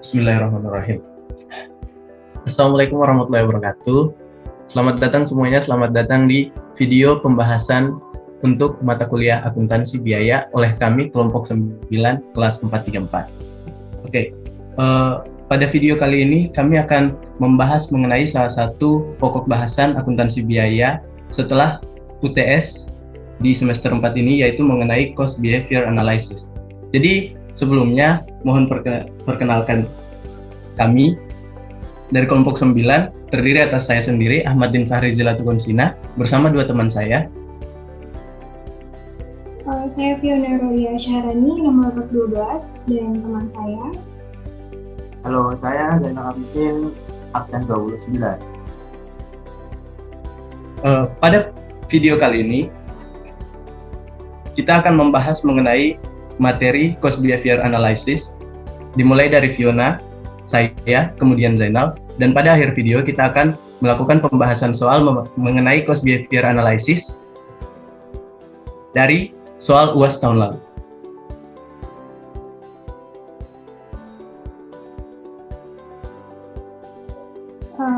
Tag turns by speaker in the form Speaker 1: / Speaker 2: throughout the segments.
Speaker 1: Bismillahirrahmanirrahim. Assalamualaikum warahmatullahi wabarakatuh. Selamat datang semuanya, selamat datang di video pembahasan untuk mata kuliah akuntansi biaya oleh kami kelompok 9 kelas 434. Oke, pada video kali ini kami akan membahas mengenai salah satu pokok bahasan akuntansi biaya setelah UTS di semester 4 ini, yaitu mengenai cost behavior analysis. Jadi sebelumnya mohon perkenalkan kami dari kelompok 9 terdiri atas saya sendiri, Ahmaddin Fahri Zilatukonsina, bersama dua teman saya.
Speaker 2: Saya Fiona Rolia Syahrani, nomor 12, dan teman saya.
Speaker 3: Halo, saya Zainal Abidin, absen 29.
Speaker 1: Pada video kali ini, kita akan membahas mengenai materi cost behavior analysis, dimulai dari Fiona, saya, kemudian Zainal, dan pada akhir video kita akan melakukan pembahasan soal mengenai cost behavior analysis dari soal UAS tahun lalu.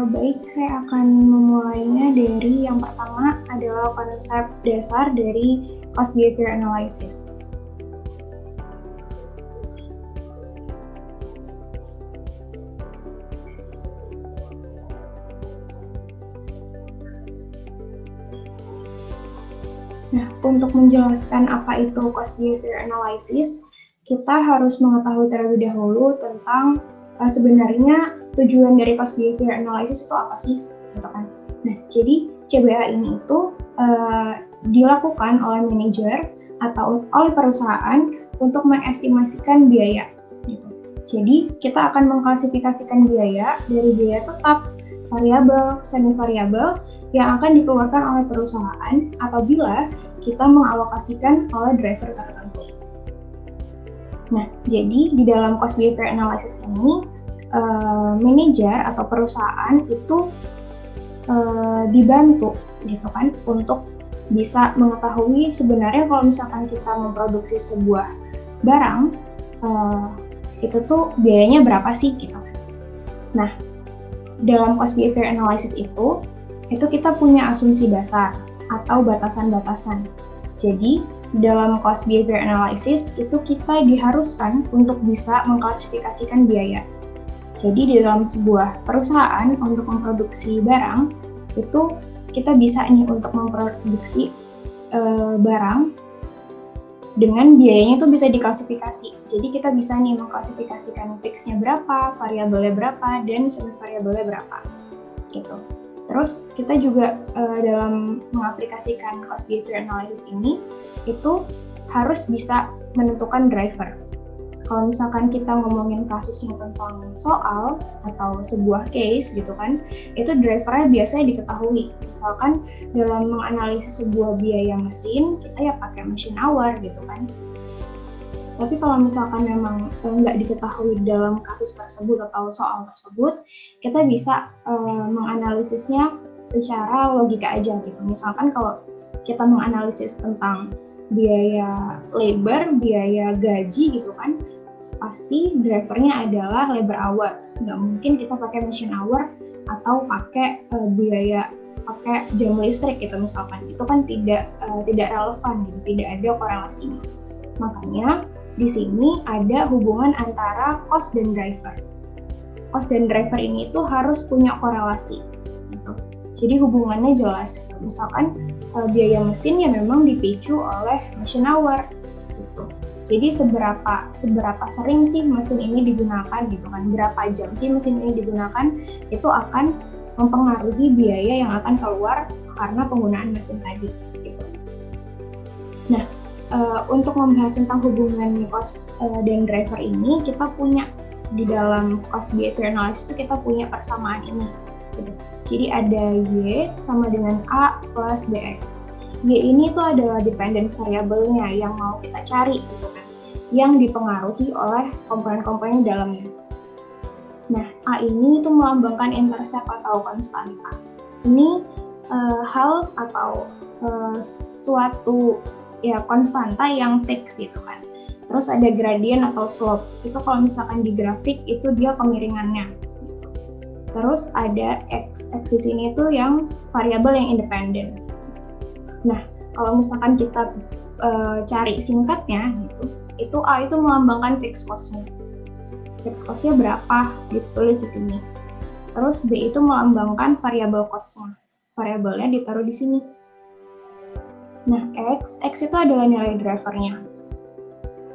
Speaker 2: Baik, saya akan memulainya dari yang pertama adalah konsep dasar dari cost behavior analysis. Nah, untuk menjelaskan apa itu cost behavior analysis, kita harus mengetahui terlebih dahulu tentang sebenarnya tujuan dari cost behavior analysis itu apa sih, gitu kan? Nah, jadi CBA ini itu dilakukan oleh manajer atau oleh perusahaan untuk mengestimasikan biaya. Gitu. Jadi kita akan mengklasifikasikan biaya dari biaya tetap, variabel, semi variabel yang akan dikeluarkan oleh perusahaan apabila kita mengalokasikan oleh driver tertentu. Nah, jadi di dalam cost behavior analysis ini, manajer atau perusahaan itu dibantu gitu kan untuk bisa mengetahui sebenarnya kalau misalkan kita memproduksi sebuah barang, itu tuh biayanya berapa sih gitu. Nah, dalam cost behavior analysis itu kita punya asumsi dasar atau batasan-batasan. Jadi, dalam cost behavior analysis itu kita diharuskan untuk bisa mengklasifikasikan biaya. Jadi, di dalam sebuah perusahaan untuk memproduksi barang, itu kita bisa nih untuk memproduksi barang dengan biayanya itu bisa diklasifikasi. Jadi, kita bisa nih mengklasifikasikan fixnya berapa, variabelnya berapa, dan semi variabelnya berapa. Gitu. Terus kita juga dalam mengaplikasikan cost behavior analysis ini itu harus bisa menentukan driver. Kalau misalkan kita ngomongin kasusnya tentang soal atau sebuah case gitu kan, itu drivernya biasanya diketahui. Misalkan dalam menganalisis sebuah biaya mesin, kita ya pakai machine hour gitu kan. Tapi kalau misalkan memang nggak diketahui dalam kasus tersebut atau soal tersebut, kita bisa menganalisisnya secara logika aja gitu. Misalkan kalau kita menganalisis tentang biaya labor, biaya gaji gitu kan, pasti drivernya adalah labor hour. Nggak mungkin kita pakai machine hour atau pakai biaya pakai jam listrik gitu misalkan. Itu kan tidak relevan gitu, tidak ada korelasinya. Makanya di sini ada hubungan antara cost dan driver. Cost dan driver ini itu harus punya korelasi. Gitu. Jadi hubungannya jelas. Gitu. Misalkan biaya mesin ya memang dipicu oleh machine hour. Gitu. Jadi seberapa sering sih mesin ini digunakan gitu kan? Berapa jam sih mesin ini digunakan? Itu akan mempengaruhi biaya yang akan keluar karena penggunaan mesin tadi. Gitu. Nah, untuk membahas tentang hubungan cost dan driver ini, kita punya di dalam cost behavior analysis itu kita punya persamaan ini. Gitu. Jadi ada Y sama dengan A plus BX. Y ini tuh adalah dependent variabelnya yang mau kita cari, gitu kan, yang dipengaruhi oleh komponen-komponen dalamnya. Nah, A ini tuh melambangkan intercept atau konstanta. Ini hal atau suatu ya konstanta yang fix gitu kan. Terus ada gradient atau slope, itu kalau misalkan di grafik itu dia kemiringannya. Terus ada x-axis ini tuh yang variabel yang independen. Nah, kalau misalkan kita cari singkatnya gitu, itu A itu melambangkan fixed cost-nya. Fixed cost-nya berapa ditulis di sini. Terus B itu melambangkan variabel cost-nya. Variabelnya ditaruh di sini. Nah, X itu adalah nilai drivernya.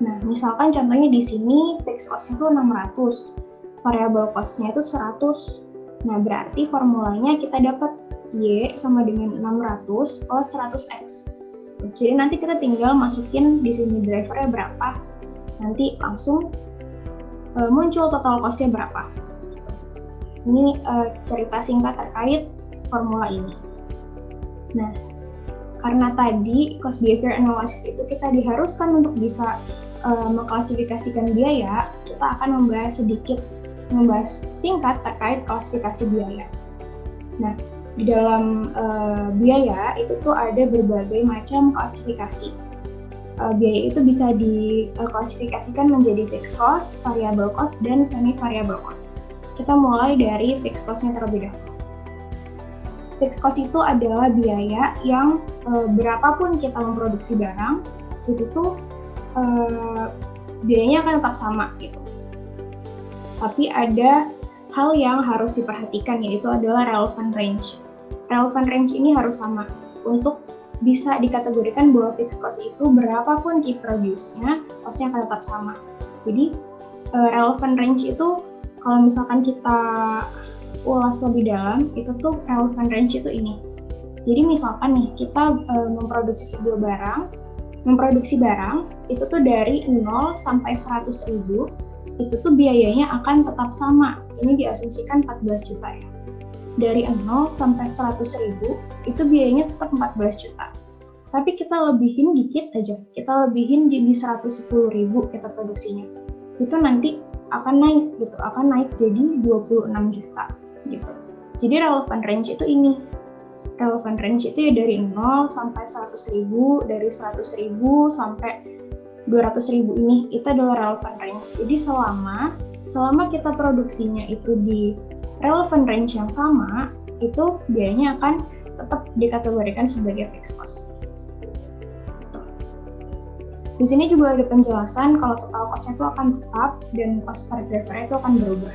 Speaker 2: Nah, misalkan contohnya di sini fixed cost-nya itu 600, variabel cost-nya itu 100. Nah, berarti formulanya kita dapat Y sama dengan 600 plus 100X. Jadi nanti kita tinggal masukin di sini drivernya berapa, nanti langsung muncul total cost-nya berapa. Ini cerita singkat terkait formula ini. Nah, karena tadi cost behavior analysis itu kita diharuskan untuk bisa mengklasifikasikan biaya, kita akan membahas singkat terkait klasifikasi biaya. Nah, di dalam biaya itu tuh ada berbagai macam klasifikasi. Biaya itu bisa diklasifikasikan menjadi fixed cost, variable cost, dan semi variable cost. Kita mulai dari fixed cost-nya terlebih dahulu. Fixed cost itu adalah biaya yang berapapun kita memproduksi barang, itu tuh biayanya akan tetap sama gitu. Tapi ada hal yang harus diperhatikan, yaitu adalah relevant range. Relevant range ini harus sama untuk bisa dikategorikan bahwa fixed cost itu berapapun key produce-nya, cost-nya akan tetap sama. Jadi relevant range itu kalau misalkan kita ulas lebih dalam, itu tuh relevant range itu ini. Jadi misalkan nih kita memproduksi barang itu tuh dari 0 sampai 100.000, itu tuh biayanya akan tetap sama. Ini diasumsikan 14 juta ya. Dari 0 sampai 100.000 itu biayanya tetap 14 juta. Tapi kita lebihin dikit aja, kita lebihin jadi 110.000 kita produksinya. Itu nanti akan naik jadi 26 juta gitu. Jadi relevant range itu ini. Relevant range itu ya dari 0 sampai 100.000, dari 100.000 sampai 200.000 ini, itu adalah relevant range. Jadi selama kita produksinya itu di relevant range yang sama, itu biayanya akan tetap dikategorikan sebagai fixed cost. Di sini juga ada penjelasan kalau total cost-nya itu akan tetap dan cost per driver itu akan berubah.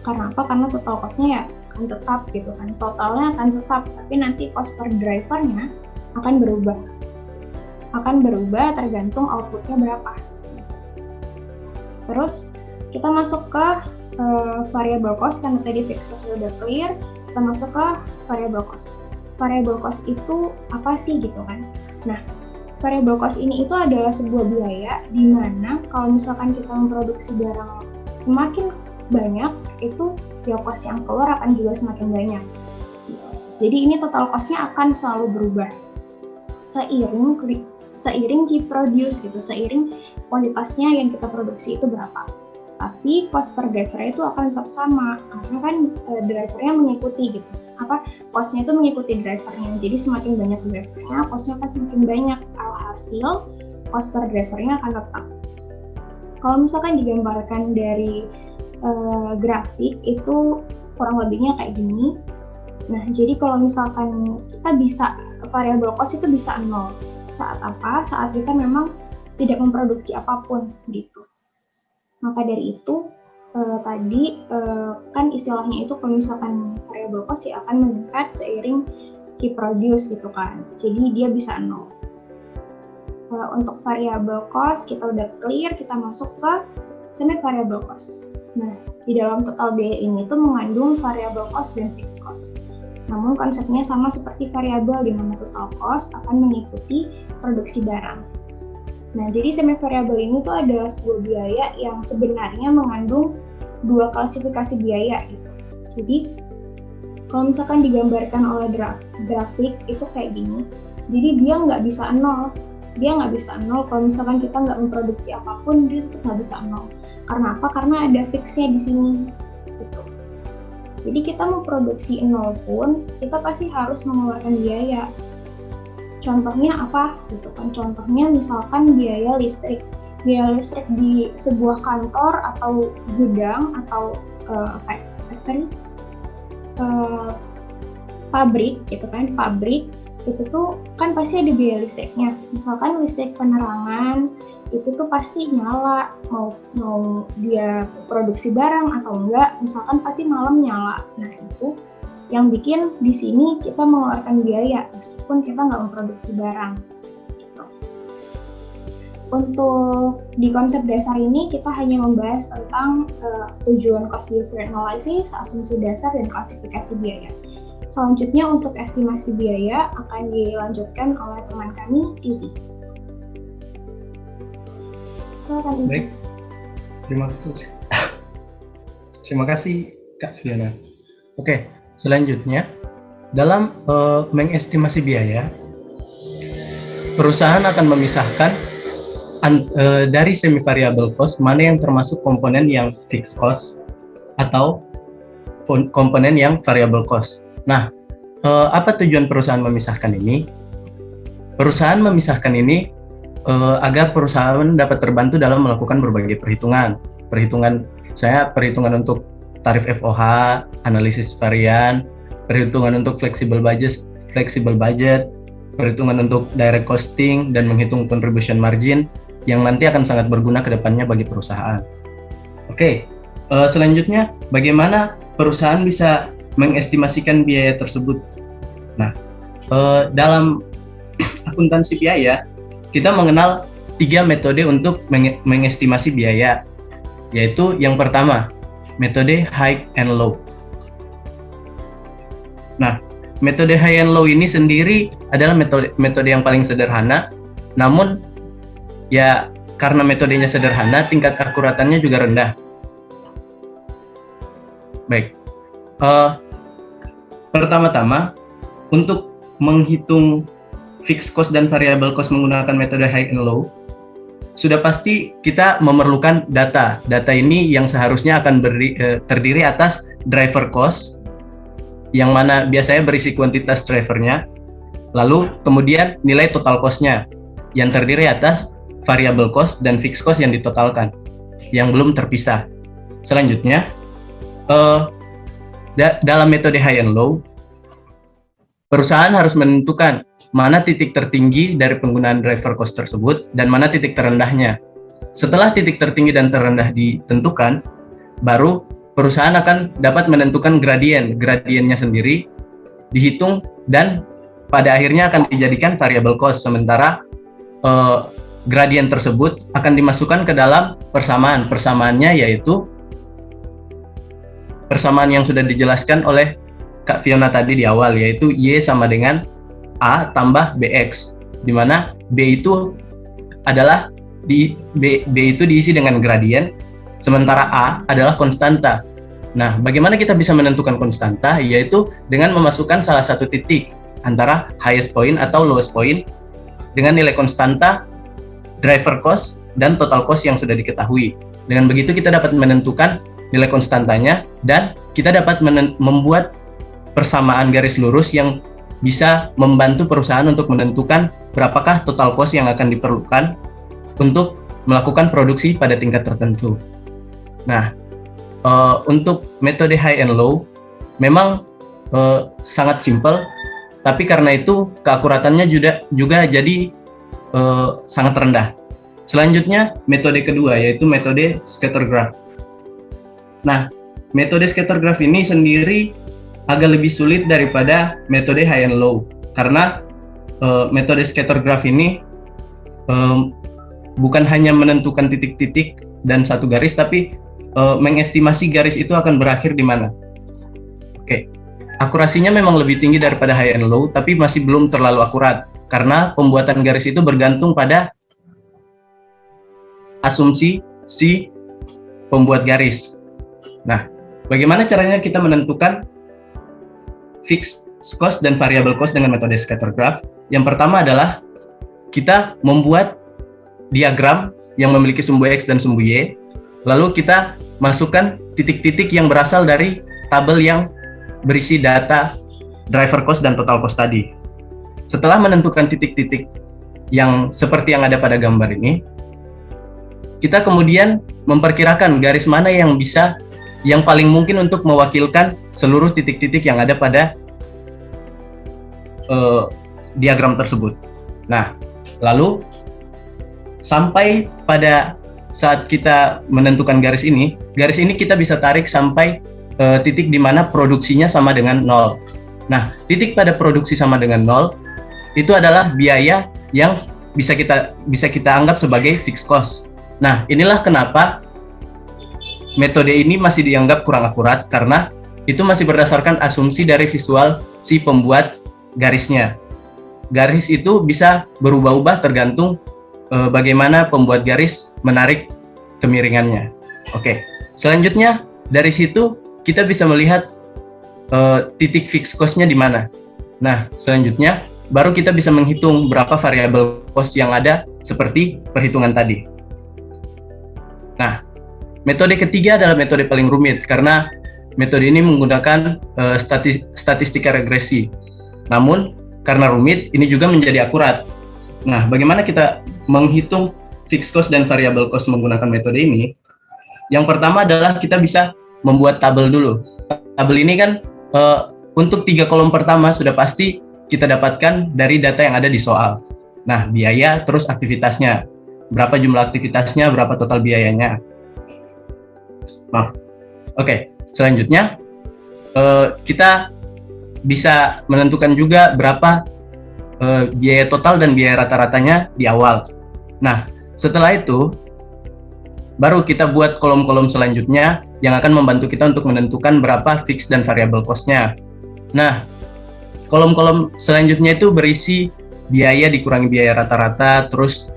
Speaker 2: Karena apa? Karena total cost-nya ya akan tetap gitu kan, totalnya akan tetap, tapi nanti cost per drivernya akan berubah. Akan berubah tergantung outputnya berapa. Terus kita masuk ke variable cost, karena tadi fixed cost sudah clear, kita masuk ke variable cost. Variable cost itu apa sih gitu kan? Nah, variable cost ini itu adalah sebuah biaya di mana kalau misalkan kita memproduksi barang semakin banyak, itu ya cost yang keluar akan juga semakin banyak. Jadi ini total cost-nya akan selalu berubah seiring key produce gitu, seiring kuantitasnya yang kita produksi itu berapa. Tapi cost per driver itu akan tetap sama, karena kan drivernya mengikuti gitu. Cost-nya itu mengikuti drivernya. Jadi semakin banyak drivernya, cost-nya akan semakin banyak. Alhasil cost per drivernya akan tetap. Kalau misalkan digambarkan dari grafik itu kurang lebihnya kayak gini. Nah, jadi kalau misalkan kita bisa variable cost itu bisa 0. Saat apa? Saat kita memang tidak memproduksi apapun gitu. Maka dari itu tadi kan istilahnya itu kalau misalkan variable cost ya akan meningkat seiring key produce gitu kan. Jadi dia bisa 0. Untuk variable cost kita udah clear, kita masuk ke semi variable cost. Nah, di dalam total biaya ini tuh mengandung variable cost dan fixed cost. Namun konsepnya sama seperti variabel, di mana total cost akan mengikuti produksi barang. Nah, jadi semi variabel ini tuh adalah sebuah biaya yang sebenarnya mengandung dua klasifikasi biaya gitu. Jadi kalau misalkan digambarkan oleh grafik itu kayak gini. Jadi dia nggak bisa 0. Dia nggak bisa 0 kalau misalkan kita nggak memproduksi apapun, dia tetap nggak bisa 0. Karena apa? Karena ada fixnya di sini. Gitu. Jadi kita mau produksi 0 pun, kita pasti harus mengeluarkan biaya. contohnya apa gitu kan? Contohnya misalkan biaya listrik. Biaya listrik di sebuah kantor atau gudang atau factory, pabrik gitu kan, pabrik itu tuh kan pasti ada biaya listriknya. Misalkan listrik penerangan itu tuh pasti nyala, mau dia produksi barang atau enggak, misalkan pasti malam nyala. Nah itu yang bikin di sini kita mengeluarkan biaya meskipun kita nggak memproduksi barang. Gitu. Untuk di konsep dasar ini kita hanya membahas tentang tujuan cost behavior analysis, asumsi dasar, dan klasifikasi biaya. Selanjutnya untuk estimasi biaya akan dilanjutkan oleh teman kami, Izzy. Silakan, Izzy.
Speaker 1: Baik, terima kasih Kak Fiona. Oke, selanjutnya dalam mengestimasi biaya, perusahaan akan memisahkan dari semi variable cost mana yang termasuk komponen yang fixed cost atau komponen yang variable cost. Nah, apa tujuan perusahaan memisahkan ini? Perusahaan memisahkan ini agar perusahaan dapat terbantu dalam melakukan berbagai perhitungan. Perhitungan untuk tarif FOH, analisis varian, perhitungan untuk flexible budget, perhitungan untuk direct costing, dan menghitung contribution margin yang nanti akan sangat berguna ke depannya bagi perusahaan. Oke, selanjutnya bagaimana perusahaan bisa mengestimasikan biaya tersebut? Nah, dalam akuntansi biaya, kita mengenal 3 metode untuk mengestimasi biaya, yaitu yang pertama, metode high and low. Nah, metode high and low ini sendiri adalah metode yang paling sederhana, namun ya karena metodenya sederhana, tingkat akuratannya juga rendah. Baik, pertama-tama untuk menghitung fixed cost dan variable cost menggunakan metode high and low, sudah pasti kita memerlukan data. Data ini yang seharusnya akan terdiri atas driver cost, yang mana biasanya berisi kuantitas drivernya, lalu kemudian nilai total cost-nya, yang terdiri atas variable cost dan fixed cost yang ditotalkan, yang belum terpisah. Selanjutnya, dalam metode high and low, perusahaan harus menentukan mana titik tertinggi dari penggunaan driver cost tersebut dan mana titik terendahnya. Setelah titik tertinggi dan terendah ditentukan, baru perusahaan akan dapat menentukan gradiennya sendiri, dihitung, dan pada akhirnya akan dijadikan variable cost. Sementara gradien tersebut akan dimasukkan ke dalam persamaan. Persamaannya yaitu persamaan yang sudah dijelaskan oleh Kak Fiona tadi di awal, yaitu Y sama dengan A tambah BX, di mana B itu adalah B itu diisi dengan gradien, sementara A adalah konstanta. Nah, bagaimana kita bisa menentukan konstanta? Yaitu dengan memasukkan salah satu titik antara highest point atau lowest point dengan nilai konstanta, driver cost, dan total cost yang sudah diketahui. Dengan begitu kita dapat menentukan nilai konstantanya, dan kita dapat membuat persamaan garis lurus yang bisa membantu perusahaan untuk menentukan berapakah total cost yang akan diperlukan untuk melakukan produksi pada tingkat tertentu. Nah, untuk metode high and low memang sangat simpel, tapi karena itu keakuratannya juga jadi sangat rendah. Selanjutnya, metode kedua yaitu metode scatter graph. Nah, metode scatter graph ini sendiri agak lebih sulit daripada metode high and low, karena metode scatter graph ini bukan hanya menentukan titik-titik dan satu garis, tapi mengestimasi garis itu akan berakhir di mana. Oke, akurasinya memang lebih tinggi daripada high and low, tapi masih belum terlalu akurat, karena pembuatan garis itu bergantung pada asumsi si pembuat garis. Nah, bagaimana caranya kita menentukan fixed cost dan variable cost dengan metode scatter graph? Yang pertama adalah kita membuat diagram yang memiliki sumbu X dan sumbu Y, lalu kita masukkan titik-titik yang berasal dari tabel yang berisi data driver cost dan total cost tadi. setelah menentukan titik-titik yang seperti yang ada pada gambar ini, kita kemudian memperkirakan garis mana yang paling mungkin untuk mewakilkan seluruh titik-titik yang ada pada diagram tersebut. Nah, lalu sampai pada saat kita menentukan garis ini kita bisa tarik sampai titik di mana produksinya sama dengan 0. Nah, titik pada produksi sama dengan 0 itu adalah biaya yang bisa kita anggap sebagai fixed cost. Nah, inilah kenapa metode ini masih dianggap kurang akurat, karena itu masih berdasarkan asumsi dari visual si pembuat garisnya. Garis itu bisa berubah-ubah tergantung bagaimana pembuat garis menarik kemiringannya. Oke, selanjutnya dari situ kita bisa melihat titik fixed cost-nya di mana. Nah, selanjutnya baru kita bisa menghitung berapa variabel cost yang ada seperti perhitungan tadi. Nah, metode ketiga adalah metode paling rumit karena metode ini menggunakan statistika regresi. Namun, karena rumit, ini juga menjadi akurat. Nah, bagaimana kita menghitung fixed cost dan variable cost menggunakan metode ini? Yang pertama adalah kita bisa membuat tabel dulu. Tabel ini kan untuk 3 kolom pertama sudah pasti kita dapatkan dari data yang ada di soal. Nah, biaya terus aktivitasnya. Berapa jumlah aktivitasnya, berapa total biayanya. Maaf. Oke, selanjutnya kita bisa menentukan juga berapa biaya total dan biaya rata-ratanya di awal. Nah, setelah itu baru kita buat kolom-kolom selanjutnya yang akan membantu kita untuk menentukan berapa fixed dan variable cost-nya. Nah, kolom-kolom selanjutnya itu berisi biaya dikurangi biaya rata-rata, terus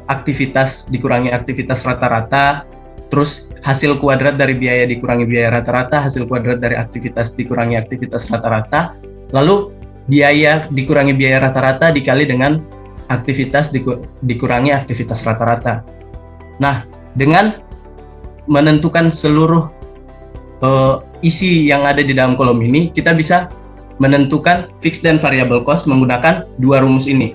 Speaker 1: aktivitas dikurangi aktivitas rata-rata, terus hasil kuadrat dari biaya dikurangi biaya rata-rata, hasil kuadrat dari aktivitas dikurangi aktivitas rata-rata, lalu biaya dikurangi biaya rata-rata dikali dengan aktivitas dikurangi aktivitas rata-rata. Nah, dengan menentukan seluruh isi yang ada di dalam kolom ini, kita bisa menentukan fixed dan variable cost menggunakan dua rumus ini.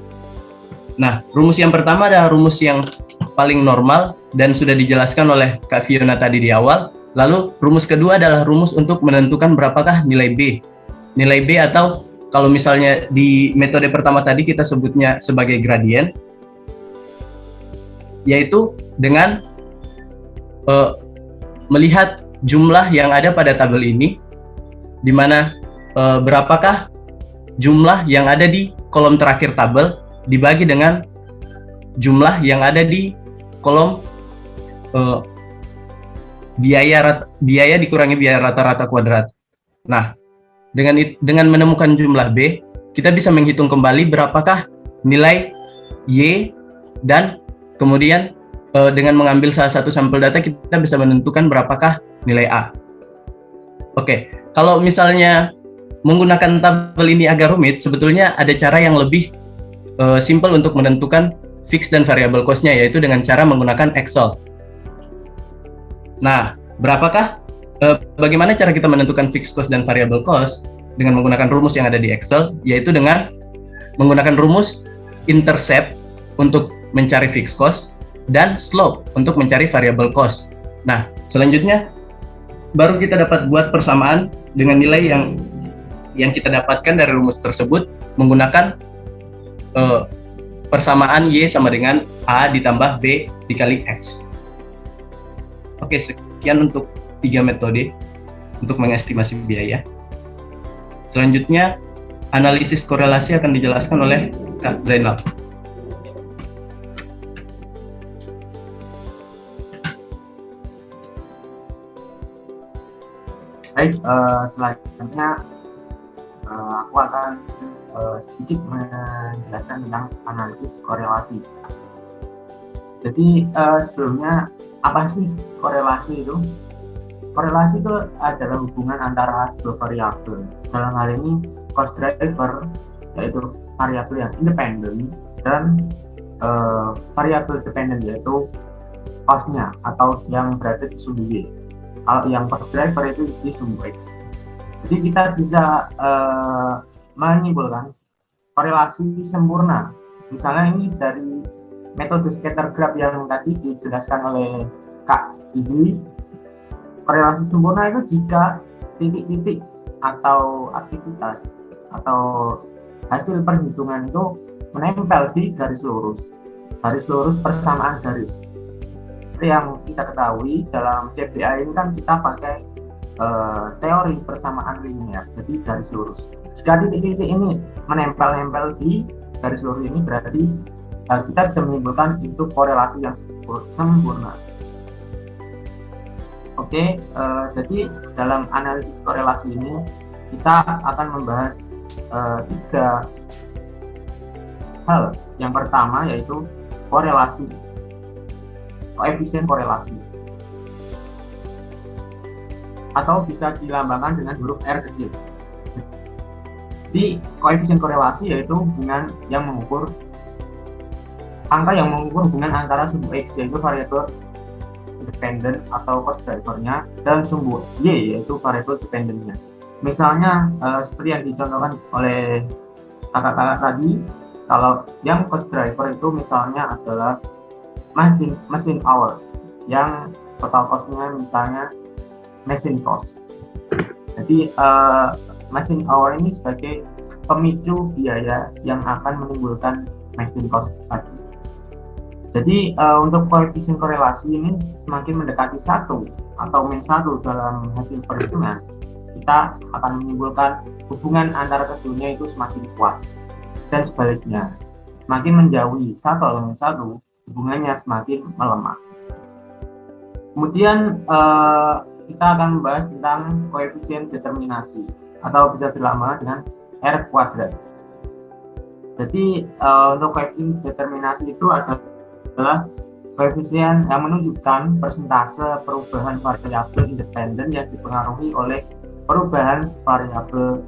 Speaker 1: Nah, rumus yang pertama adalah rumus yang paling normal dan sudah dijelaskan oleh Kak Fiona tadi di awal. Lalu rumus kedua adalah rumus untuk menentukan berapakah nilai B. Nilai B atau kalau misalnya di metode pertama tadi kita sebutnya sebagai gradien, yaitu dengan melihat jumlah yang ada pada tabel ini, di mana berapakah jumlah yang ada di kolom terakhir tabel dibagi dengan jumlah yang ada di kolom biaya dikurangi biaya rata-rata kuadrat. Nah, dengan menemukan jumlah B, kita bisa menghitung kembali berapakah nilai Y, dan kemudian dengan mengambil salah satu sampel data kita bisa menentukan berapakah nilai A. Oke, kalau misalnya menggunakan tabel ini agak rumit, sebetulnya ada cara yang lebih simple untuk menentukan fixed dan variable cost-nya, yaitu dengan cara menggunakan Excel. Nah, bagaimana cara kita menentukan fixed cost dan variable cost dengan menggunakan rumus yang ada di Excel, yaitu dengan menggunakan rumus intercept untuk mencari fixed cost dan slope untuk mencari variable cost. Nah, selanjutnya baru kita dapat buat persamaan dengan nilai yang kita dapatkan dari rumus tersebut menggunakan persamaan Y sama dengan A ditambah B dikali X. Oke, sekian untuk 3 metode untuk mengestimasi biaya. Selanjutnya, analisis korelasi akan dijelaskan oleh Kak Zainal.
Speaker 3: Baik, selanjutnya aku akan sedikit menjelaskan tentang analisis korelasi. Jadi sebelumnya apa sih korelasi itu? Korelasi itu adalah hubungan antara dua variabel. Dalam hal ini cost driver, yaitu variabel yang independen, dan variabel dependen, yaitu cost-nya atau yang berada di sumbu Y. Kalau yang cost driver itu di sumbu X. Jadi kita bisa menyimpulkan korelasi sempurna. Misalnya ini dari metode scatter graph yang tadi dijelaskan oleh Kak Izzy. Korelasi sempurna itu jika titik-titik atau aktivitas atau hasil perhitungan itu menempel di garis lurus persamaan garis. Seperti yang kita ketahui dalam CBA ini kan kita pakai teori persamaan linear, jadi garis lurus. Jika titik-titik ini menempel-nempel di garis lurus ini, berarti kita bisa menyimpulkan itu korelasi yang sempurna. Oke, jadi dalam analisis korelasi ini kita akan membahas 3 hal. Yang pertama yaitu korelasi, koefisien korelasi, atau bisa dilambangkan dengan huruf R kecil. Jadi koefisien korelasi yaitu hubungan yang mengukur angka yang mengukur hubungan antara sumbu X yaitu variabel independen atau cost drivernya dan sumbu Y yaitu variabel dependennya. Misalnya seperti yang dicontohkan oleh kakak-kakak tadi, kalau yang cost driver itu misalnya adalah mesin hour yang total cost-nya misalnya mesin cost. Jadi mesin hour ini sebagai pemicu biaya yang akan menimbulkan mesin cost tadi. Jadi untuk koefisien korelasi ini semakin mendekati 1 atau -1 dalam hasil perhitungan, kita akan menimbulkan hubungan antara keduanya itu semakin kuat. Dan sebaliknya, semakin menjauhi 1 atau -1, hubungannya semakin melemah. Kemudian kita akan membahas tentang koefisien determinasi atau bisa dilambangkan dengan R kuadrat. Jadi untuk koefisien determinasi itu adalah koefisien yang menunjukkan persentase perubahan variabel independen yang dipengaruhi oleh perubahan variabel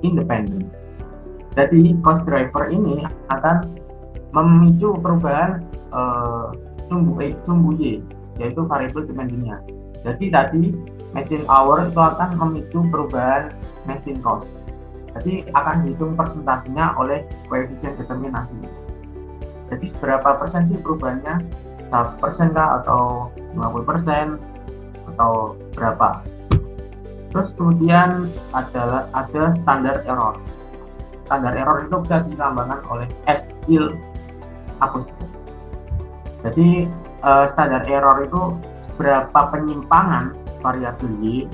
Speaker 3: independen. Jadi cost driver ini akan memicu perubahan sumbu Y yaitu variabel dependennya. Jadi tadi mesin hour itu akan memicu perubahan mesin cost. Jadi akan dihitung persentasenya oleh koefisien determinasi. Jadi seberapa persen sih perubahannya? 100% kah atau 50% atau berapa? Terus kemudian ada standar error. Standar error itu bisa dilambangkan oleh S kil apostrop. Jadi standar error itu seberapa penyimpangan variabel Y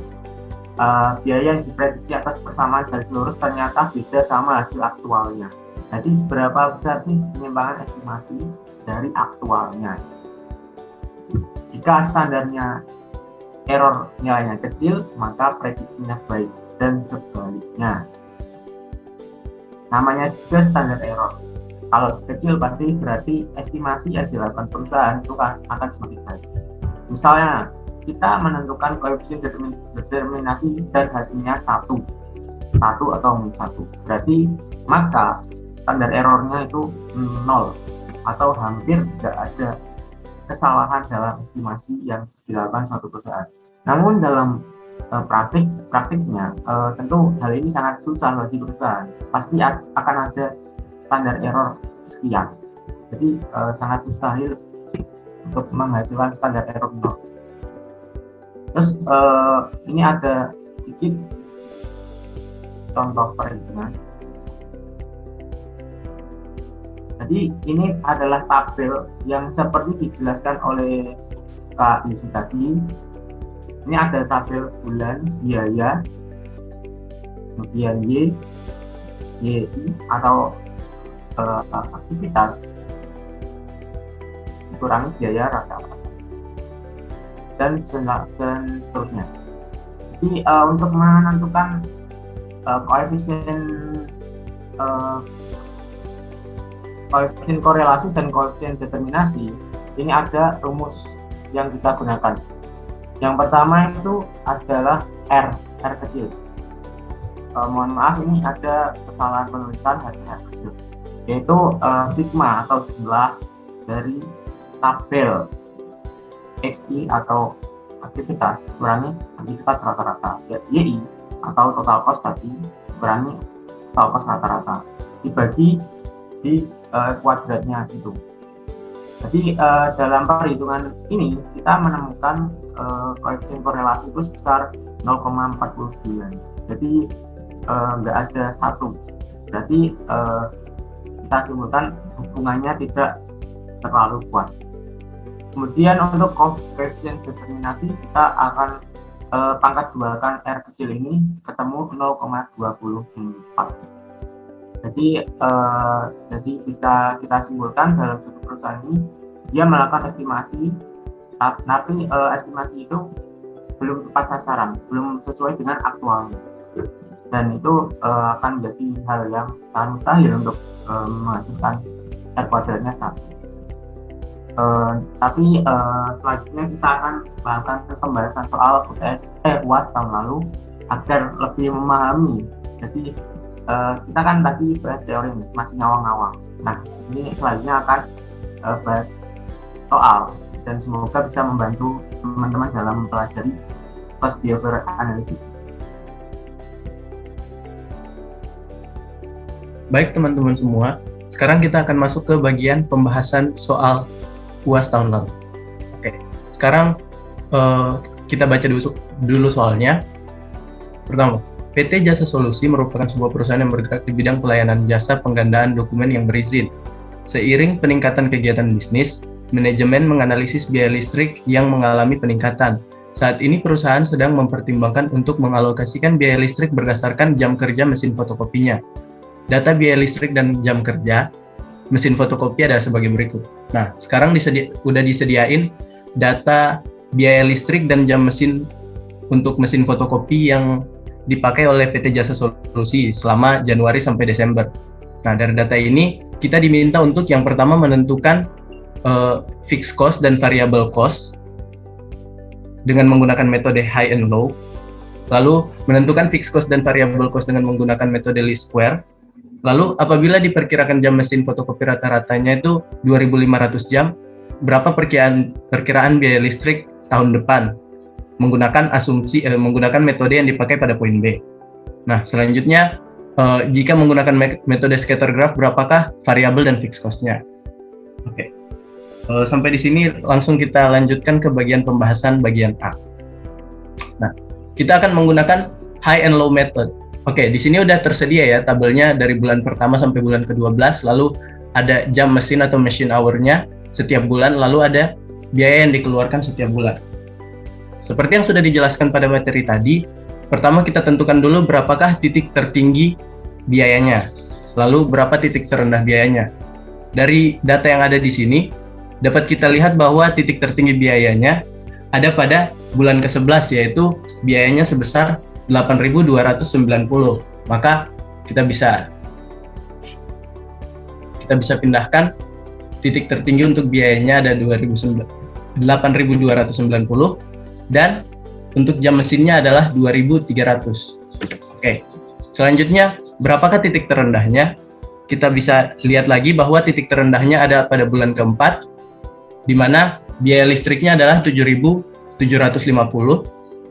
Speaker 3: biaya yang diprediksi atas persamaan garis lurus ternyata beda sama hasil aktualnya. Jadi seberapa besar sih penyimpangan estimasi dari aktualnya? Jika standarnya error nilainya kecil, maka prediksinya baik dan sebaliknya. Namanya juga standar error. Kalau kecil berarti estimasi yang dilakukan perusahaan itu akan semakin baik. Misalnya kita menentukan koefisien determinasi dan hasilnya 1 atau -1. Berarti maka standar errornya itu 0 atau hampir tidak ada kesalahan dalam estimasi yang dilakukan suatu perusahaan. Namun dalam praktiknya tentu hal ini sangat susah bagi perusahaan. Pasti akan ada standar error sekian. Jadi sangat mustahil untuk menghasilkan standar error 0. Terus ini ada sedikit contoh perhitungan. Jadi ini adalah tabel yang seperti dijelaskan oleh Kak Izzy tadi. Ini ada tabel bulan, biaya, kemudian YI atau aktivitas dikurangi biaya rata-rata dan seterusnya. Jadi untuk menentukan koefisien korelasi dan koefisien determinasi, ini ada rumus yang kita gunakan. Yang pertama itu adalah R kecil. Mohon maaf, ini ada kesalahan penulisan R kecil, yaitu sigma atau jumlah dari tabel XI atau aktivitas kurangi aktivitas rata-rata, YI atau total cost tadi kurangi total cost rata-rata. dibagi di kuadratnya itu. Jadi dalam perhitungan ini kita menemukan koefisien korelasi itu sebesar 0,49. Jadi nggak ada satu. Berarti kita simpulkan hubungannya tidak terlalu kuat. Kemudian untuk koefisien determinasi kita akan pangkat duakan R kecil ini ketemu 0,24. Jadi kita simpulkan dalam suatu perusahaan ini dia melakukan estimasi, tapi estimasi itu belum tepat sasaran, belum sesuai dengan aktualnya, dan itu akan menjadi hal yang sangat mustahil untuk menghasilkan R kuadratnya 1. Tapi selanjutnya kita akan melakukan pembahasan soal UAS tahun lalu agar lebih memahami. Jadi kita kan tadi bahas teori masih ngawang-ngawang. Nah, ini selanjutnya akan bahas soal dan semoga bisa membantu teman-teman dalam mempelajari cost behavior analysis.
Speaker 1: Baik teman-teman semua, sekarang kita akan masuk ke bagian pembahasan soal UAS tahun lalu. Oke, sekarang kita baca dulu soalnya. Pertama, PT Jasa Solusi merupakan sebuah perusahaan yang bergerak di bidang pelayanan jasa penggandaan dokumen yang berizin. Seiring peningkatan kegiatan bisnis, manajemen menganalisis biaya listrik yang mengalami peningkatan. Saat ini perusahaan sedang mempertimbangkan untuk mengalokasikan biaya listrik berdasarkan jam kerja mesin fotokopinya. Data biaya listrik dan jam kerja mesin fotokopi adalah sebagai berikut. Nah, sekarang udah disediain data biaya listrik dan jam mesin untuk mesin fotokopi yang dipakai oleh PT Jasa Solusi selama Januari sampai Desember. Nah, dari data ini kita diminta untuk yang pertama menentukan fixed cost dan variable cost dengan menggunakan metode high and low. Lalu menentukan fixed cost dan variable cost dengan menggunakan metode least square. Lalu apabila diperkirakan jam mesin fotokopi rata-ratanya itu 2.500 jam, berapa perkiraan biaya listrik tahun depan? Menggunakan menggunakan metode yang dipakai pada poin B. Nah, selanjutnya jika menggunakan metode scatter graph, berapakah variabel dan fixed cost-nya? Oke. Sampai di sini langsung kita lanjutkan ke bagian pembahasan bagian A. Nah, kita akan menggunakan high and low method. Oke, di sini udah tersedia ya tabelnya dari bulan pertama sampai bulan ke-12, lalu ada jam mesin atau machine hour-nya setiap bulan, lalu ada biaya yang dikeluarkan setiap bulan. Seperti yang sudah dijelaskan pada materi tadi, pertama kita tentukan dulu berapakah titik tertinggi biayanya, lalu berapa titik terendah biayanya. Dari data yang ada di sini, dapat kita lihat bahwa titik tertinggi biayanya ada pada bulan ke-11, yaitu biayanya sebesar 8.290. Maka kita bisa pindahkan titik tertinggi untuk biayanya ada 8.290 dan untuk jam mesinnya adalah 2.300. Oke. Selanjutnya, berapakah titik terendahnya? Kita bisa lihat lagi bahwa titik terendahnya ada pada bulan keempat, di mana biaya listriknya adalah 7.750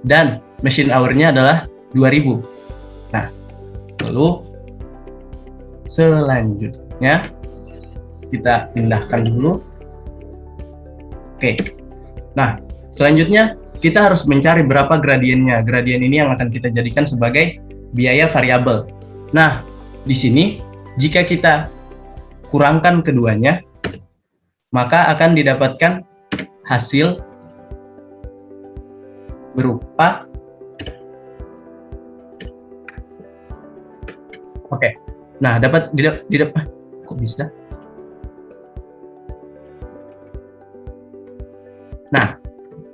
Speaker 1: dan machine hour-nya adalah 2.000. Nah, lalu selanjutnya kita pindahkan dulu. Oke. Nah, selanjutnya kita harus mencari berapa gradiennya. Gradien ini yang akan kita jadikan sebagai biaya variabel. Nah, di sini jika kita kurangkan keduanya, maka akan didapatkan hasil berupa Nah, dapat kok bisa? Nah,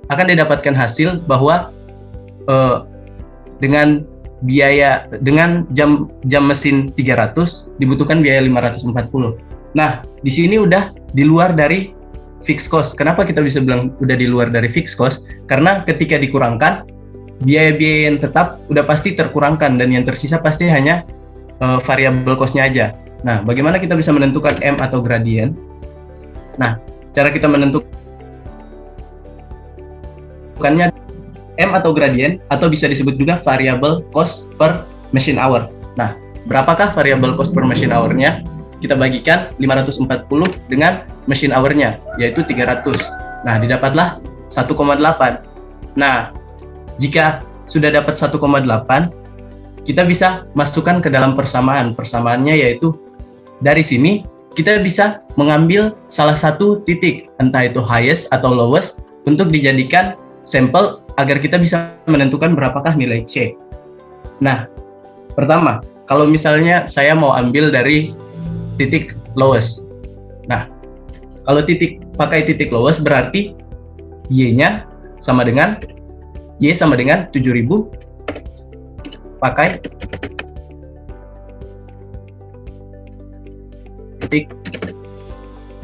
Speaker 1: akan didapatkan hasil bahwa dengan jam mesin 300 dibutuhkan biaya 540. Nah, di sini udah di luar dari fixed cost. Kenapa kita bisa bilang udah di luar dari fixed cost? Karena ketika dikurangkan, biaya-biaya yang tetap udah pasti terkurangkan dan yang tersisa pasti hanya variabel cost-nya aja. Nah, bagaimana kita bisa menentukan M atau gradien? Nah, cara kita menentukannya M atau gradien, atau bisa disebut juga variable cost per machine hour. Nah, berapakah variable cost per machine hour-nya? Kita bagikan 540 dengan machine hour-nya, yaitu 300. Nah, didapatlah 1,8. Nah, jika sudah dapat 1,8, kita bisa masukkan ke dalam persamaan. Persamaannya yaitu dari sini kita bisa mengambil salah satu titik, entah itu highest atau lowest, untuk dijadikan sampel agar kita bisa menentukan berapakah nilai C. Nah, pertama, kalau misalnya saya mau ambil dari titik lowest. Nah, kalau pakai titik lowest berarti Y-nya sama dengan Y sama dengan 7.000 pakai titik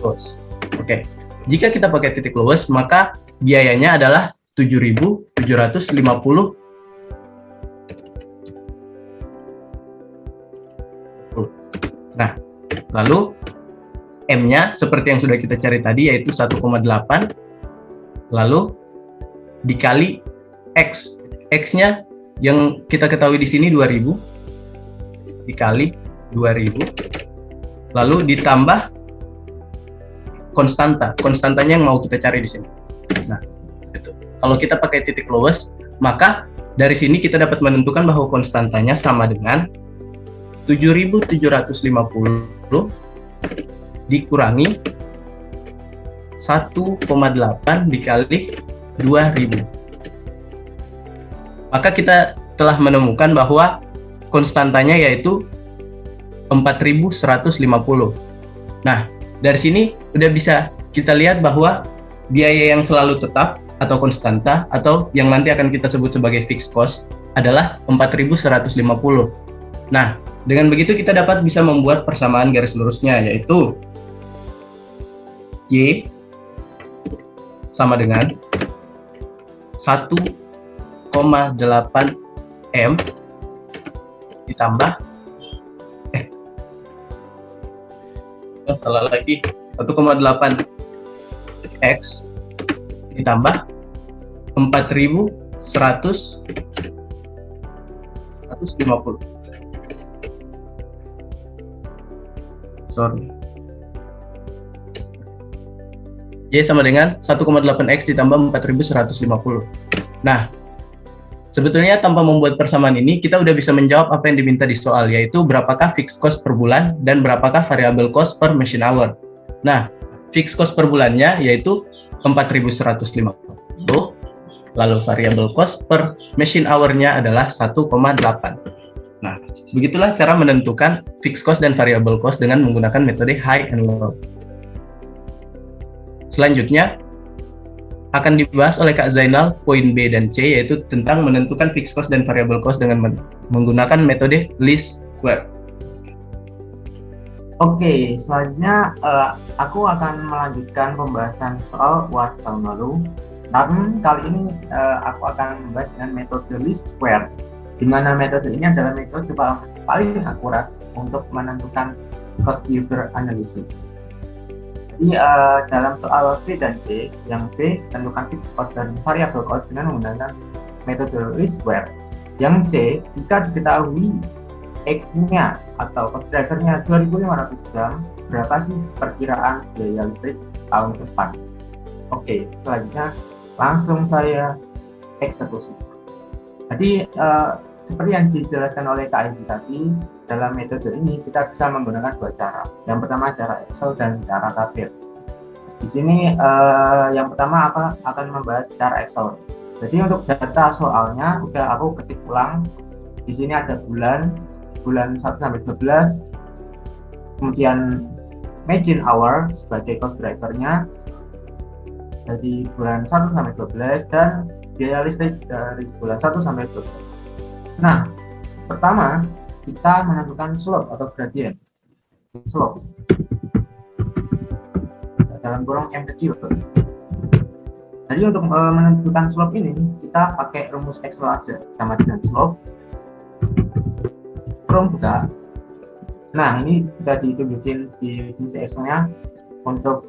Speaker 1: lowest. Oke. Jika kita pakai titik lowest, maka biayanya adalah 7.750. Nah, lalu M-nya seperti yang sudah kita cari tadi yaitu 1,8, lalu dikali X. X-nya yang kita ketahui di sini 2.000 dikali 2.000, lalu ditambah konstanta. Konstantanya yang mau kita cari di sini. Nah, itu. Kalau kita pakai titik lowest, maka dari sini kita dapat menentukan bahwa konstantanya sama dengan 7.750 dikurangi 1,8 dikali 2.000. Maka kita telah menemukan bahwa konstantanya yaitu 4.150. Nah, dari sini udah bisa kita lihat bahwa biaya yang selalu tetap atau konstanta atau yang nanti akan kita sebut sebagai fixed cost adalah 4.150. Nah, dengan begitu kita dapat bisa membuat persamaan garis lurusnya, yaitu Y sama dengan 1,8 M ditambah salah lagi 1,8 X ditambah 4.150. Sorry. Y sama dengan 1,8X ditambah 4.150. Nah, sebetulnya tanpa membuat persamaan ini, kita udah bisa menjawab apa yang diminta di soal, yaitu berapakah fixed cost per bulan dan berapakah variable cost per machine hour. Nah, fixed cost per bulannya yaitu 4.150, lalu variable cost per machine hour-nya adalah 1,8. Nah, begitulah cara menentukan fixed cost dan variable cost dengan menggunakan metode high and low. Selanjutnya, akan dibahas oleh Kak Zainal poin B dan C, yaitu tentang menentukan fixed cost dan variable cost dengan menggunakan metode least square.
Speaker 3: Oke, selanjutnya aku akan melanjutkan pembahasan soal UAS tahun lalu. Namun kali ini aku akan membahas dengan metode least square, di mana metode ini adalah metode paling akurat untuk menentukan cost user analysis. Jadi dalam soal B dan C, yang B tentukan fixed cost dan variable cost dengan menggunakan metode least square. Yang C, jika diketahui X-nya atau cost driver-nya 2.500 jam, berapa sih perkiraan biaya listrik tahun depan? Oke, selanjutnya langsung saya eksekusi. Jadi seperti yang dijelaskan oleh Kak Izzy tadi, dalam metode ini kita bisa menggunakan dua cara. Yang pertama cara Excel dan cara tabel. Di sini yang pertama akan membahas cara Excel. Jadi untuk data soalnya udah aku ketik ulang. Di sini ada bulan 1 sampai 12. Kemudian margin hour sebagai cost driver-nya. Jadi bulan 1 sampai 12 dan biaya listrik dari bulan 1 sampai 12. Nah, pertama kita menentukan slope atau gradient. Slope dalam kurung M kecil. Jadi untuk menentukan slope ini kita pakai rumus Excel aja, sama dengan slope kurung buka. Nah, ini sudah ditunjukin di fungsi Excel-nya untuk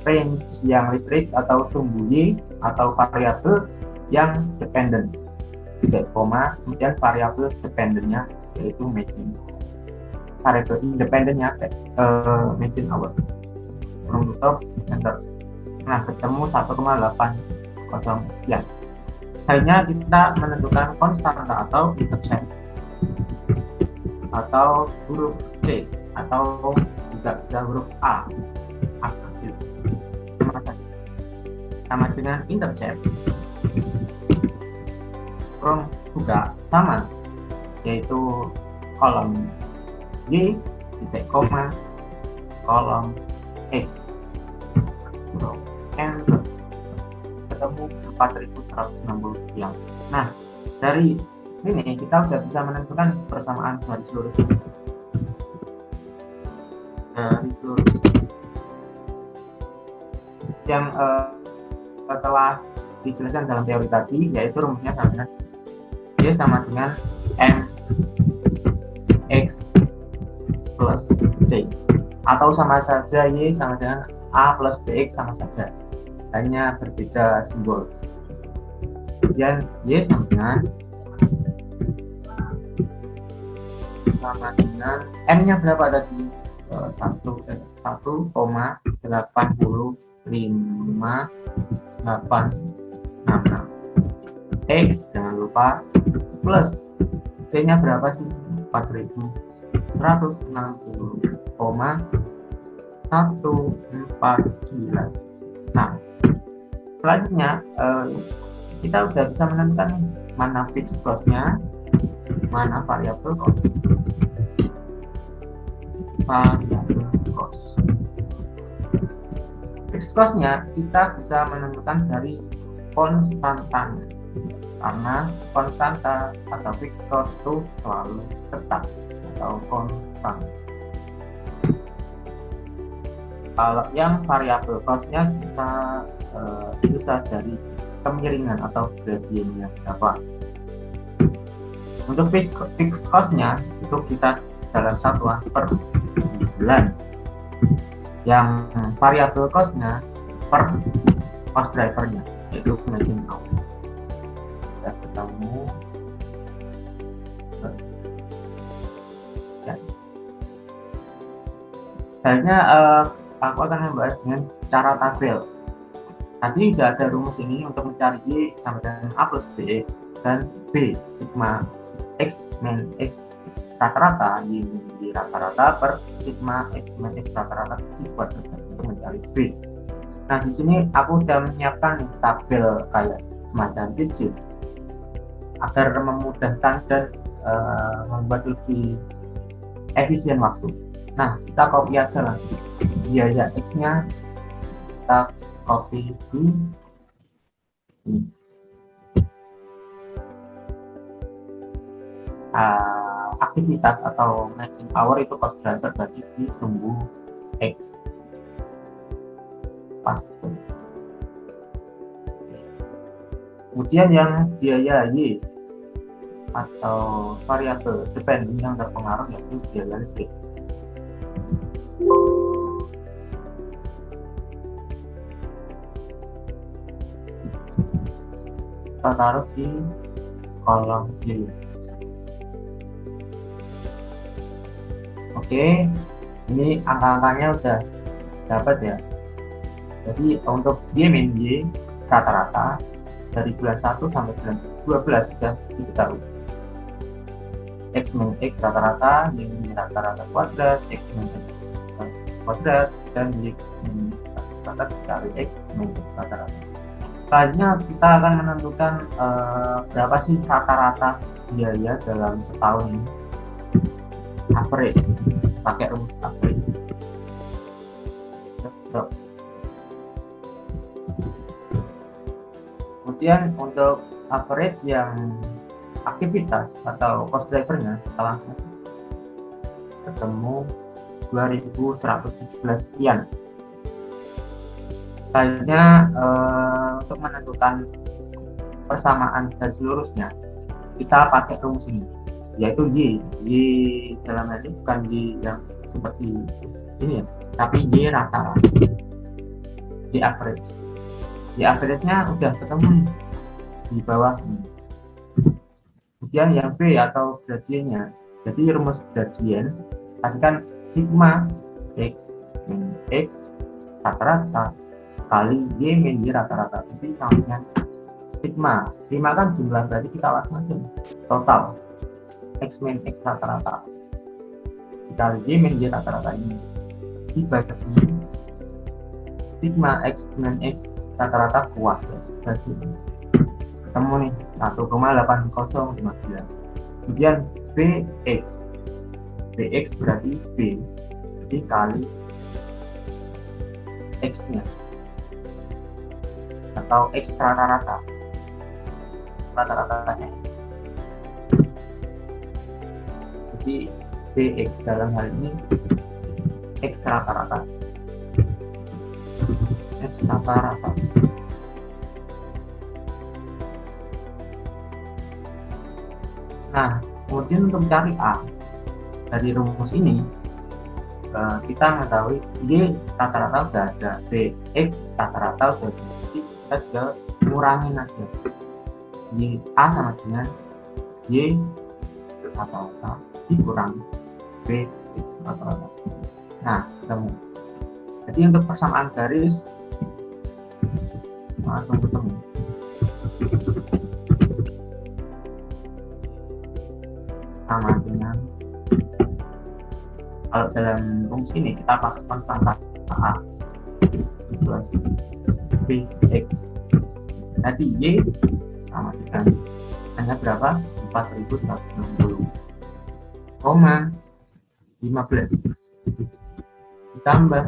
Speaker 3: range yang listrik atau sumbu Y atau variabel yang dependent. Tidak koma, kemudian variabel dependennya yaitu matching variable independennya matching hour from tutup enter. Nah, ketemu 1,800 sekian. Hanya kita menentukan konstanta atau intercept atau huruf C atau juga bisa huruf A kecil, sama saja, sama dengan intercept. From juga sama, yaitu kolom Y titik koma kolom X enter, ketemu 4160 sekian. Nah, dari sini kita sudah bisa menentukan persamaan garis lurus. Garis lurus yang telah dijelaskan dalam teori tadi, yaitu rumusnya sama dengan Y sama dengan M X plus C, atau sama saja Y sama dengan A plus BX sama saja, hanya berbeda simbol. Kemudian Y sama dengan M nya berapa tadi? 1,80586. X jangan lupa plus C nya berapa sih? 4160,149. Nah, selanjutnya kita sudah bisa menentukan mana fixed cost-nya, mana variable cost. Fixed cost-nya kita bisa menentukan dari konstanta, karena konstanta atau fixed cost itu selalu tetap atau konstan. Kalau yang variable cost-nya bisa dari kemiringan atau gradiennya berapa. Untuk fixed cost-nya itu kita dalam satuan per bulan. Yang variable cost-nya per cost driver-nya, yaitu matching hour. Kita ketemu ya. Selanjutnya aku akan membahas dengan cara tabel. Tadi sudah ada rumus ini untuk mencari Y sama dengan A plus BX dan B sigma X min X rata-rata Y rata-rata per sigma X min X rata-rata dibuat untuk mencari B. Nah, di sini aku sudah menyiapkan tabel kayak semacam cheat sheet agar memudahkan dan membuat lebih efisien waktu. Nah, kita copy aja lah biaya X-nya, kita copy di ini. Aktivitas atau matching hour itu cost driver bagi di sumbu X. Paste. Kemudian yang biaya Y atau variabel depending yang terpengaruh yaitu biaya listrik. Kita taruh di kolom Y. Oke, ini angka-angkanya udah dapat ya. Jadi untuk Y min Y rata-rata dari bulan 1 sampai bulan 12 sudah diketahui. X min X rata-rata, Y min rata-rata kuadrat, X min X kuadrat, dan Y min rata-rata dari X min X rata-rata. Selanjutnya kita akan menentukan berapa sih rata-rata biaya dalam setahun ini. Average, pakai rumus average. Kemudian untuk average yang aktivitas atau cost drivernya kita langsung ketemu 2117 sekian. Selanjutnya untuk menentukan persamaan garis lurusnya kita pakai rumus ini, yaitu Y dalam hal ini bukan Y yang seperti ini ya, tapi Y rata-rata, Y average. Y average-nya udah ketemu di bawah ini. Kemudian yang B atau gradiennya Jadi rumus gradien tadi kan sigma x min x rata-rata kali y min y rata-rata, jadi sama dengan sigma kan jumlah, berarti kita langsung aja total x min x rata-rata dikali y min y rata-rata ini dibagi sigma x min x rata-rata kuat, berarti ketemu nih 1,8059. Kemudian bx berarti b dikali x nya atau x rata-ratanya. Jadi bx dalam hal ini x rata-rata. Nah, kemudian untuk mencari a dari rumus ini, kita mengetahui y rata-rata sudah ada, bx rata-rata sudah ada, jadi kita tinggal ngurangin aja. Y a sama dengan y rata-rata dikurangi bx rata-rata. Nah, ketemu. Jadi untuk persamaan garis langsung ketemu. Sama dengan, kalau dalam rumus ini kita pakai konstanta a plus bx. Tadi y sama dengan hanya berapa? 4160, 15 ditambah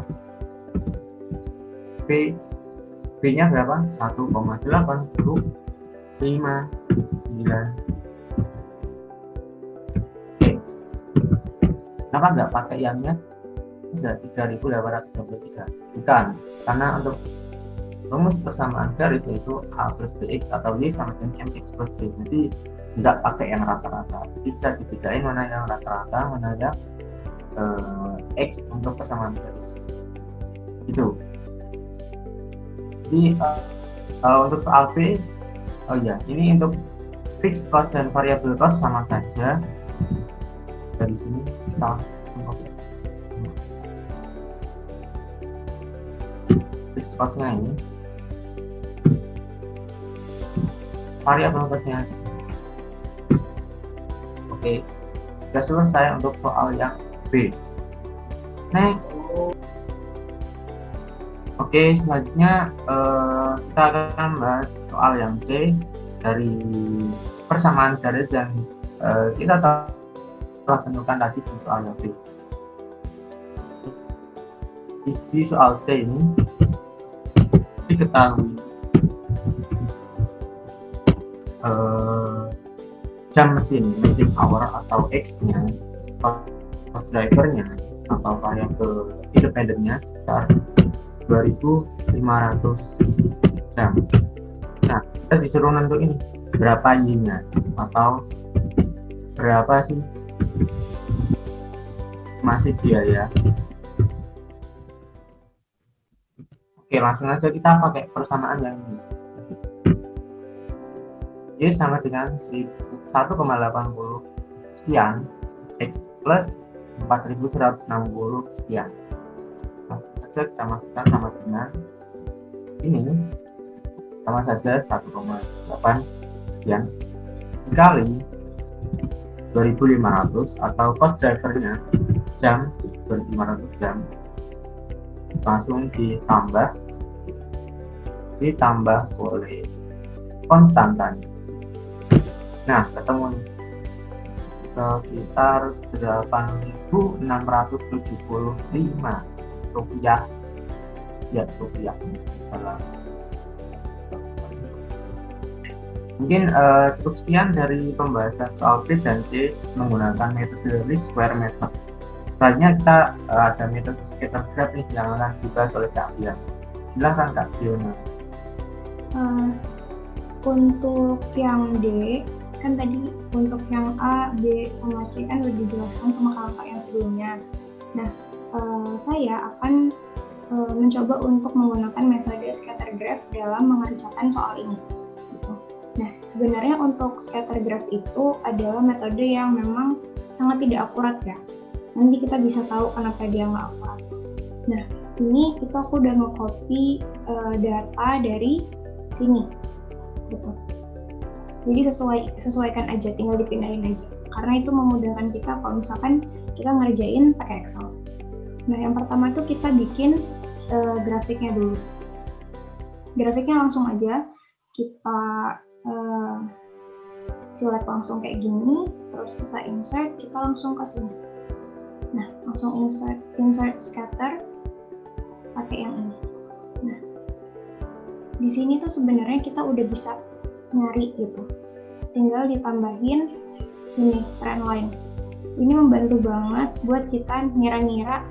Speaker 3: b nya berapa? 1,859. Kenapa nggak pakai yangnya bisa 3823? Bukan, karena untuk rumus persamaan garis yaitu a plus bx atau y sama dengan mx plus b, jadi tidak pakai yang rata-rata. Bisa dibedain mana yang rata-rata, mana yang x untuk persamaan garis. Itu. Jadi untuk soal b, oh ya, ini untuk fixed cost dan variable cost sama saja. Dari sini kita fixed cost-nya ini, variable cost-nya. Oke, sudah selesai untuk soal yang B. Next. Oke, selanjutnya kita akan bahas soal yang C dari persamaan garis yang kita telah tentukan tadi di soal yang B. Di soal C ini diketahui jam mesin meeting hour atau X-nya, cost driver-nya atau variabel independennya sebesar 2.500 jam. Nah, kita disuruh nentuin berapa Y-nya atau berapa sih masih biaya. Oke, langsung aja kita pakai persamaan yang ini. Y sama dengan 1,80 sekian X plus 4.160 sekian. Langsung saja kita masukkan sama dengan ini, sama saja 1,8 sekian dikali 2.500 atau cost drivernya jam 2.500 jam, langsung ditambah oleh konstantanya. Nah, ketemu nih sekitar 8.675 rupiah. Ya, rupiah. Mungkin cukup sekian dari pembahasan soal B dan C menggunakan metode least square method. Selanjutnya kita ada metode scatter graph nih yang akan dibahas oleh Kak Fiona. Silahkan Kak Fiona.
Speaker 2: Untuk yang D, kan tadi untuk yang A, B, sama C kan udah dijelaskan sama kakak yang sebelumnya. Nah, saya akan mencoba untuk menggunakan metode scatter graph dalam mengerjakan soal ini. Gitu. Nah, sebenarnya untuk scatter graph itu adalah metode yang memang sangat tidak akurat ya. Nanti kita bisa tahu kenapa dia nggak akurat. Nah, ini itu aku udah nge-copy data dari sini, gitu. Jadi sesuaikan aja, tinggal dipindahin aja. Karena itu memudahkan kita kalau misalkan kita ngerjain pakai Excel. Nah, yang pertama itu kita bikin grafiknya dulu. Grafiknya langsung aja kita select langsung kayak gini, terus kita insert, kita langsung ke sini. Nah, langsung insert scatter pakai yang ini. Nah, di sini tuh sebenarnya kita udah bisa nyari gitu. Tinggal ditambahin ini trend line. Ini membantu banget buat kita ngira-ngira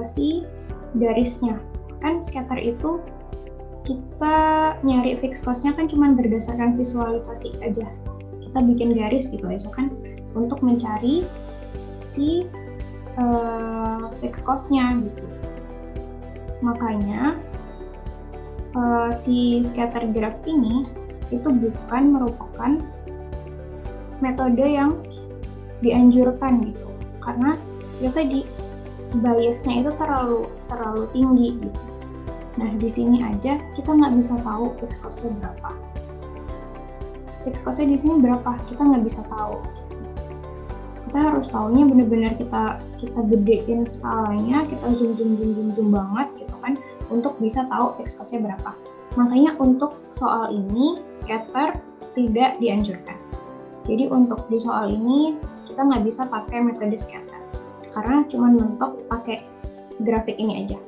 Speaker 2: si garisnya. Kan scatter itu kita nyari fixed cost-nya kan cuma berdasarkan visualisasi aja. Kita bikin garis gitu aja kan untuk mencari si fixed cost-nya gitu. Makanya si scatter graph ini itu bukan merupakan metode yang dianjurkan gitu, karena ya tadi biasnya itu terlalu tinggi gitu. Nah, di sini aja kita nggak bisa tahu fixed cost-nya berapa. Fixed cost-nya di sini berapa, kita nggak bisa tahu. Kita harus tahunya benar-benar kita gedein skalanya, kita zoom banget gitu kan, untuk bisa tahu fixed cost-nya berapa. Makanya untuk soal ini, scatter tidak dianjurkan. Jadi untuk di soal ini, kita nggak bisa pakai metode scatter, karena cuma mentok pakai grafik ini aja.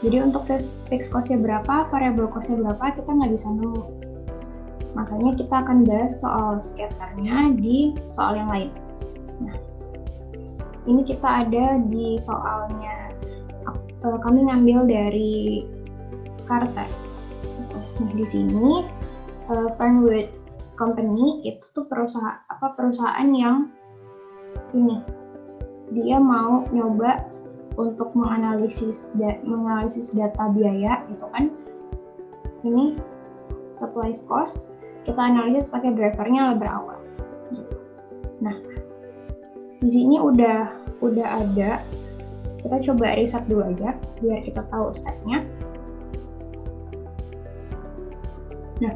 Speaker 2: Jadi untuk fixed cost-nya berapa, variable cost-nya berapa, kita nggak bisa nemu. Makanya kita akan bahas soal scatternya di soal yang lain. Nah, ini kita ada di soalnya, kami ngambil dari Carter. Nah, di sini Fernwood Company itu tuh perusahaan yang ini, dia mau nyoba untuk menganalisis data biaya gitu kan. Ini supply cost, kita analisis pakai drivernya berawal. Nah, di sini udah ada. Kita coba riset dulu aja biar kita tahu stepnya. Nah,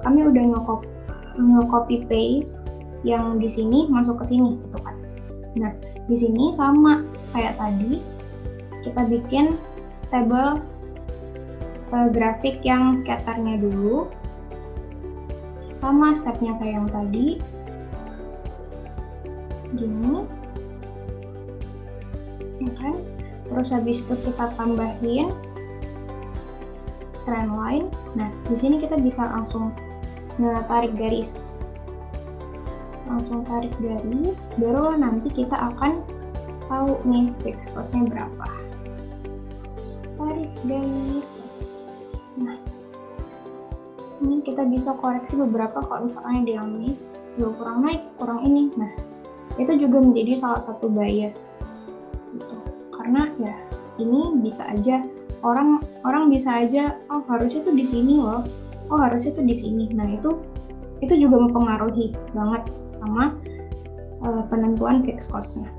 Speaker 2: kami udah nge-copy paste yang di sini masuk ke sini gitu kan. Nah, di sini sama kayak tadi, kita bikin tabel grafik yang scatternya dulu, sama stepnya kayak yang tadi, gini, ya kan? Terus habis itu kita tambahin trend line. Nah, di sini kita bisa langsung tarik garis. Langsung tarik garis, baru nanti kita akan tahu nih fixed cost-nya berapa. Tarik garis. Nah, ini kita bisa koreksi beberapa kalau misalnya dia miss, kurang naik, kurang ini. Nah, itu juga menjadi salah satu bias gitu. Karena ya ini bisa aja orang bisa aja, oh harusnya tuh di sini loh, oh harusnya tuh di sini. Nah, itu juga mempengaruhi banget sama penentuan fixed cost-nya.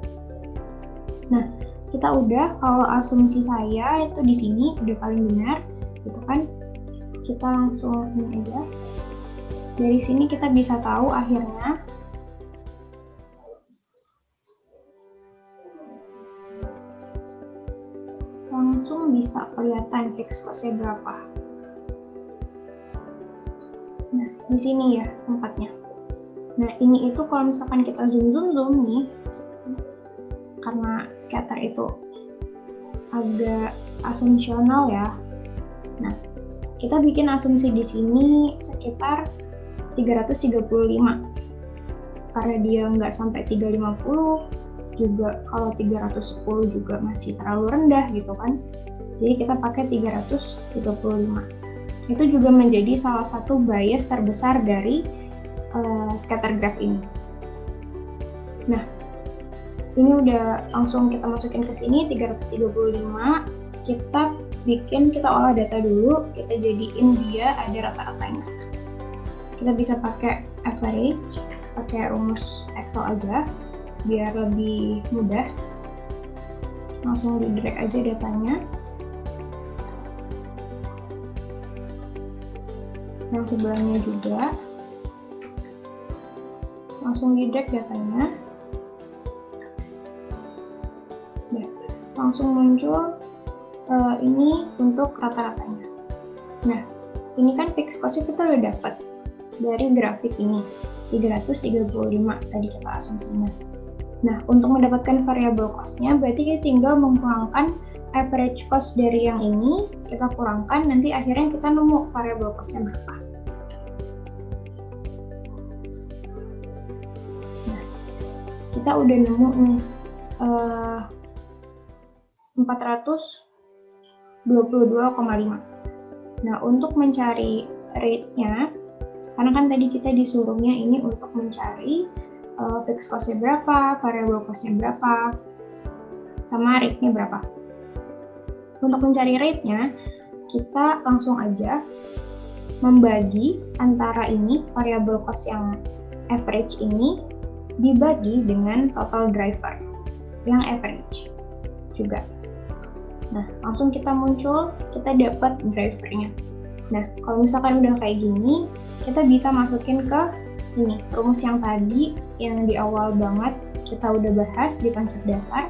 Speaker 2: Nah, kita udah, kalau asumsi saya itu di sini udah paling benar gitu kan. Kita langsung ini aja. Dari sini kita bisa tahu akhirnya langsung bisa kelihatan fixed cost-nya berapa. Nah, di sini ya tempatnya. Nah, ini itu kalau misalkan kita zoom nih, karena scatter itu agak asumsional ya. Nah, kita bikin asumsi di sini sekitar 335. Karena dia nggak sampai 350, juga kalau 310 juga masih terlalu rendah gitu kan. Jadi kita pakai 335. Itu juga menjadi salah satu bias terbesar dari scatter graph ini. Nah, ini udah langsung kita masukin ke sini 335. Kita olah data dulu, kita jadiin dia ada rata-ratanya. Kita bisa pakai average. pakai rumus Excel aja biar lebih mudah. Langsung di drag aja datanya. Yang sebelahnya juga. Langsung di drag datanya. Ya, langsung muncul ini untuk rata-ratanya. Nah, ini kan fixed cost-nya kita udah dapat dari grafik ini, 335 tadi kita asumsinya. Nah, untuk mendapatkan variable cost-nya, berarti kita tinggal mengkurangkan average cost dari yang ini, kita kurangkan, nanti akhirnya kita nemu variable cost-nya berapa. Nah, kita udah nemu nih, 422,5. Nah, untuk mencari rate-nya, karena kan tadi kita disuruhnya ini untuk mencari fixed cost-nya berapa, variable cost-nya berapa, sama rate-nya berapa. Untuk mencari rate-nya, kita langsung aja membagi antara ini, variable cost yang average ini, dibagi dengan total driver yang average juga. Nah, langsung kita muncul, kita dapat drivernya. Nah, kalau misalkan udah kayak gini, kita bisa masukin ke ini, rumus yang tadi, yang di awal banget kita udah bahas di konsep dasar.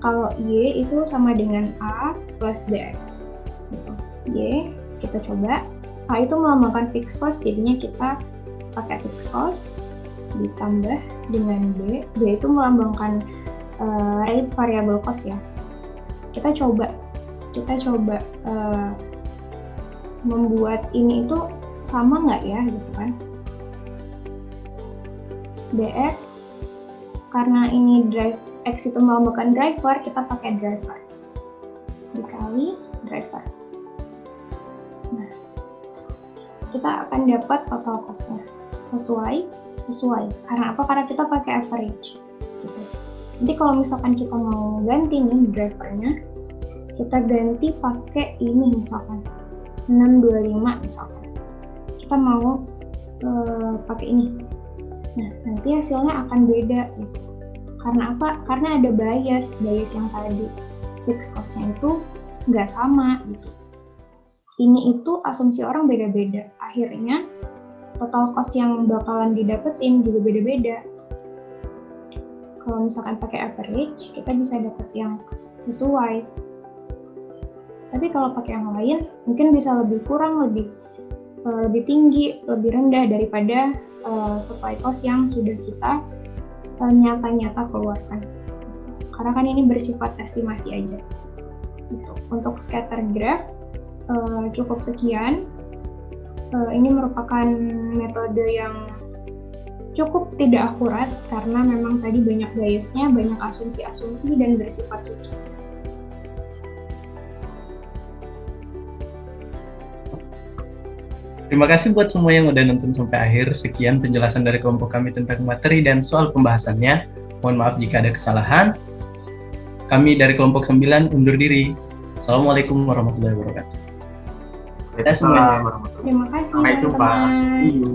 Speaker 2: Kalau Y itu sama dengan A plus BX. Gitu. Y, kita coba. A itu melambangkan fixed cost, jadinya kita pakai fixed cost, ditambah dengan B. B itu melambangkan rate variable cost ya. Kita coba membuat ini itu sama nggak ya gitu kan. BX, karena ini X itu melambangkan driver, kita pakai driver dikali driver. Nah, kita akan dapat total cost-nya sesuai. Karena apa? Karena kita pakai average gitu. Nanti kalau misalkan kita mau ganti nih drivernya, kita ganti pakai ini misalkan 625 misalkan. Kita mau pakai ini. Nah, nanti hasilnya akan beda gitu. Karena apa? Karena ada bias yang tadi fixed cost-nya itu nggak sama gitu. Ini itu asumsi orang beda-beda. Akhirnya total cost yang bakalan didapetin juga beda-beda. Kalau misalkan pakai average, kita bisa dapat yang sesuai. Tapi kalau pakai yang lain, mungkin bisa lebih kurang, lebih tinggi, lebih rendah daripada supply cost yang sudah kita nyata-nyata keluarkan. Karena kan ini bersifat estimasi aja. Gitu. Untuk scatter graph, cukup sekian. Ini merupakan metode yang cukup tidak akurat karena memang tadi banyak biasnya, banyak asumsi-asumsi dan bersifat subjektif.
Speaker 1: Terima kasih buat semua yang udah nonton sampai akhir. Sekian penjelasan dari kelompok kami tentang materi dan soal pembahasannya. Mohon maaf jika ada kesalahan. Kami dari kelompok 9 undur diri. Assalamualaikum warahmatullahi wabarakatuh.
Speaker 3: Terima kasih.
Speaker 2: Terima kasih.
Speaker 3: Sampai jumpa.
Speaker 2: teman-teman.
Speaker 3: See you.